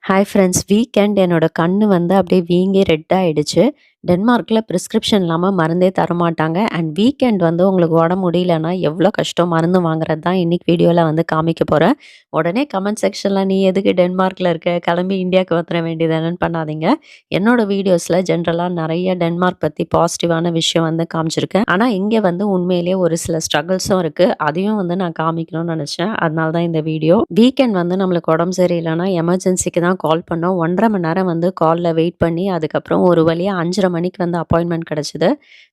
Hi friends, weekend என்னோட கண்ணு வந்து அப்படியே வீங்கி ரெட் ஆயிடுச்சு. டென்மார்க்ல பிரிஸ்கிரிப்ஷன் இல்லாம மருந்தே தரமாட்டாங்க. அண்ட் வீக்கெண்ட் வந்து உங்களுக்கு உடம்பு முடியலன்னா எவ்வளோ கஷ்டம் மருந்து வாங்குறது தான் இன்னைக்கு வீடியோல வந்து காமிக்க போறேன். உடனே கமெண்ட் செக்ஷன்ல நீ எதுக்கு டென்மார்க்ல இருக்க? கிளம்பி இந்தியாவுக்கு வந்துர வேண்டியதானன்னு பண்ணாதீங்க. என்னோட வீடியோஸ்ல ஜென்ரலா நிறைய டென்மார்க் பத்தி பாசிட்டிவான விஷயம் வந்து காமிச்சிருக்கேன். ஆனா இங்க வந்து உண்மையிலேயே ஒரு சில ஸ்ட்ரகிள்ஸும் இருக்கு. அதையும் வந்து நான் காமிக்கணும்னு நினைச்சேன். அதனால தான் இந்த வீடியோ. வீக்கெண்ட் வந்து நம்மளுக்கு உடம்பு சரியில்லைன்னா எமர்ஜென்சிக்கு தான் கால் பண்ணோம். 1 1/2 மணி நேரம் வந்து கால்ல வெயிட் பண்ணி அதுக்கப்புறம் ஒரு வழியா 5:30 மணிக்கு வந்து அப்பாயின்ட்மெண்ட் கிடைச்சது.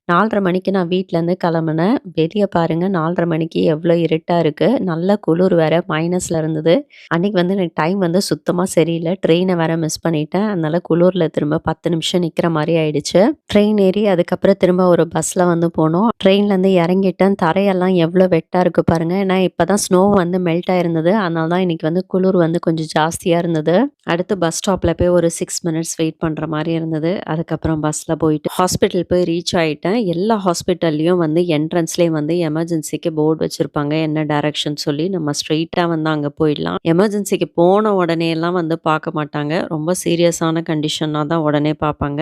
4:30 மணிக்கு நான் வீட்லேருந்து கிளம்புனேன். வெளிய பாருங்க 4:30 மணிக்கு எவ்வளோ இருட்டா இருக்கு. நல்ல குளிர் வேற மைனஸ்ல இருந்தது. அன்னைக்கு வந்து எனக்கு டைம் வந்து சுத்தமா சரியில்ல. ட்ரெயின வேற மிஸ் பண்ணிட்டேன். அதனால குளூர்ல திரும்ப 10 நிமிஷம் நிக்கிற மாரி ஆயிடுச்சு. ட்ரெயின் ஏறி அதுக்கப்புறம் திரும்ப ஒரு பஸ்ல வந்து போனோம். ட்ரெயின்லேருந்து இறங்கிட்டேன். தரையெல்லாம் எவ்வளோ வெட்டா இருக்கு பாருங்க. ஏன்னா இப்பதான் ஸ்னோ வந்து மெல்ட் ஆயிருந்தது. அதனால தான் இன்னைக்கு வந்து குளிர் வந்து கொஞ்சம் ஜாஸ்தியா இருந்தது. அடுத்து பஸ் ஸ்டாப்ல போய் ஒரு 6 மினிட்ஸ் வெயிட் பண்ற மாரி இருந்தது. அதுக்கப்புறம் பஸ்ல போயிட்டு ஹாஸ்பிட்டல் போய் ரீச் ஆயிட்டேன். எல்லா ஹாஸ்பிட்டல்லயும் வந்து என்ட்ரன்ஸ்லயே வந்து எமர்ஜென்சிக்கு போர்டு வச்சிருப்பாங்க. என்ன டைரக்ஷன் சொல்லி நம்ம ஸ்ட்ரெயிட்டா வந்து அங்க போயிடலாம். எமர்ஜென்சிக்கு போன உடனே எல்லாம் வந்து பார்க்க மாட்டாங்க. ரொம்ப சீரியஸான கண்டிஷன்னா தான் உடனே பார்ப்பாங்க.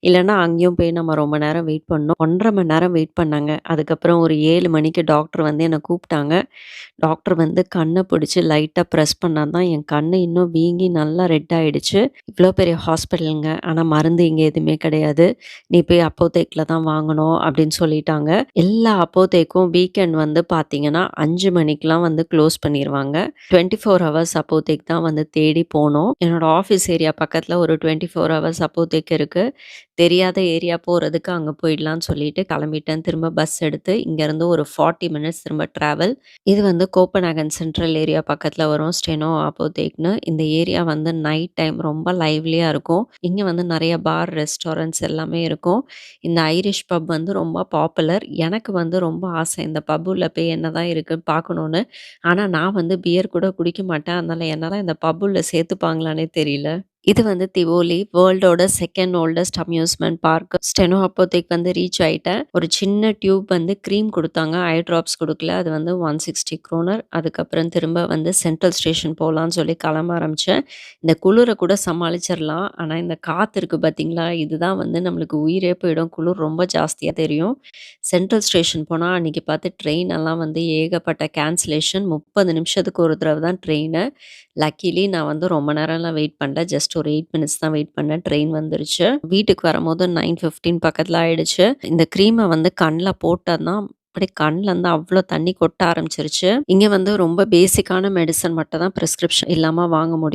இல்லன்னா அங்கேயும் போய் நம்ம ரொம்ப நேரம் வெயிட் பண்ணோம். 1 1/2 மணி நேரம் வெயிட் பண்ணாங்க. அதுக்கப்புறம் ஒரு 7 மணிக்கு டாக்டர் வந்து என்ன கூப்பிட்டாங்க. டாக்டர் வந்து கண்ண பிடிச்சு லைட்டா பிரஸ் பண்ணா தான் என் கண்ணு இன்னும் வீங்கி நல்லா ரெட் ஆயிடுச்சு. இவ்ளோ பெரிய ஹாஸ்பிட்டலுங்க. ஆனா மருந்து இங்க எதுவுமே கிடையாது. நீ போய் அப்போதேக்ல தான் வாங்கணும் அப்படின்னு சொல்லிட்டாங்க. எல்லா அப்போதேக்கும் வீக்கெண்ட் வந்து பார்த்தீங்கன்னா 5 மணிக்கெல்லாம் வந்து க்ளோஸ் பண்ணிருவாங்க. 24 ஹவர்ஸ் அப்போதேக் தான் வந்து தேடி போனோம். என்னோட ஆஃபீஸ் ஏரியா பக்கத்துல ஒரு 24 ஹவர்ஸ் அப்போதேக் இருக்கு. தெரியாத ஏரியா போறதுக்கு அங்க போயிடலான்னு சொல்லிட்டு கிளம்பிட்டேன். திரும்ப பஸ் எடுத்து இங்கேருந்து ஒரு 40 மினிட்ஸ் திரும்ப ட்ராவல். இது வந்து கோப்பன்ஹேகன் சென்ட்ரல் ஏரியா பக்கத்துல வரும். ஸ்டெனோ அப்போதேக்ன்னு. இந்த ஏரியா வந்து நைட் டைம் ரொம்ப லைவ்லியா இருக்கும். இங்க வந்து நெறைய பார், ரெஸ்டாரண்ட்ஸ் எல்லாமே இருக்கும். இந்த ஐரிஷ் பப் வந்து ரொம்ப பாப்புலர். எனக்கு வந்து ரொம்ப ஆசை இந்த பப் உள்ள போய் என்னதான் இருக்குன்னு பார்க்கணும்னு. ஆனா நான் வந்து பியர் கூட குடிக்க மாட்டேன். அதனால என்னால இந்த பப் உள்ள சேர்த்துப்பாங்களான்னே தெரியல. இது வந்து திவோலி வேர்ல்டோட 2ண்ட் ஓல்டஸ்ட் அம்யூஸ்மென்ட் பார்க். ஸ்டெனோ அப்போதைக்கு வந்து ரீச் ஆயிட்டேன். ஒரு சின்ன டியூப் வந்து கிரீம் குடுத்தாங்க. ஐ டிராப்ஸ் குடுக்கல. அது வந்து 160 குரோனர். அதுக்கப்புறம் திரும்ப வந்து சென்ட்ரல் ஸ்டேஷன் போலான்னு சொல்லி கிளம்ப ஆரம்பிச்சேன். இந்த குளிர கூட சமாளிச்சிரலாம். ஆனா இந்த காத்து இருக்கு பார்த்தீங்களா? இதுதான் வந்து நம்மளுக்கு உயிரே போயிடும். குளிர் ரொம்ப ஜாஸ்தியா தெரியும். சென்ட்ரல் ஸ்டேஷன் போனா அன்னைக்கு பார்த்து ட்ரெயின் எல்லாம் வந்து ஏகப்பட்ட கேன்சலேஷன். 30 நிமிஷத்துக்கு ஒரு தடவ தான் ட்ரெயினு. லக்கிலி நான் வந்து ரொம்ப நேரம்லாம் வெயிட் பண்ணல. ஜஸ்ட் ஒரு 8 மினிட்ஸ் தான் வெயிட் பண்ணேன். ட்ரெயின் வந்துருச்சு. வீட்டுக்கு வரும்போது 9:15 பக்கத்துல ஆயிடுச்சு. இந்த கிரீம வந்து கண்ல போட்டதுதான் அப்படியே கண்லருந்து அவ்ளோ தண்ணி கொட்ட ஆரம்பிச்சிருச்சு. இங்க வந்து ரொம்ப பேசிக்கான மெடிசன் மட்டும் தான் பிரிஸ்கிரிப்ஷன் இல்லாம வாங்க முடியும்.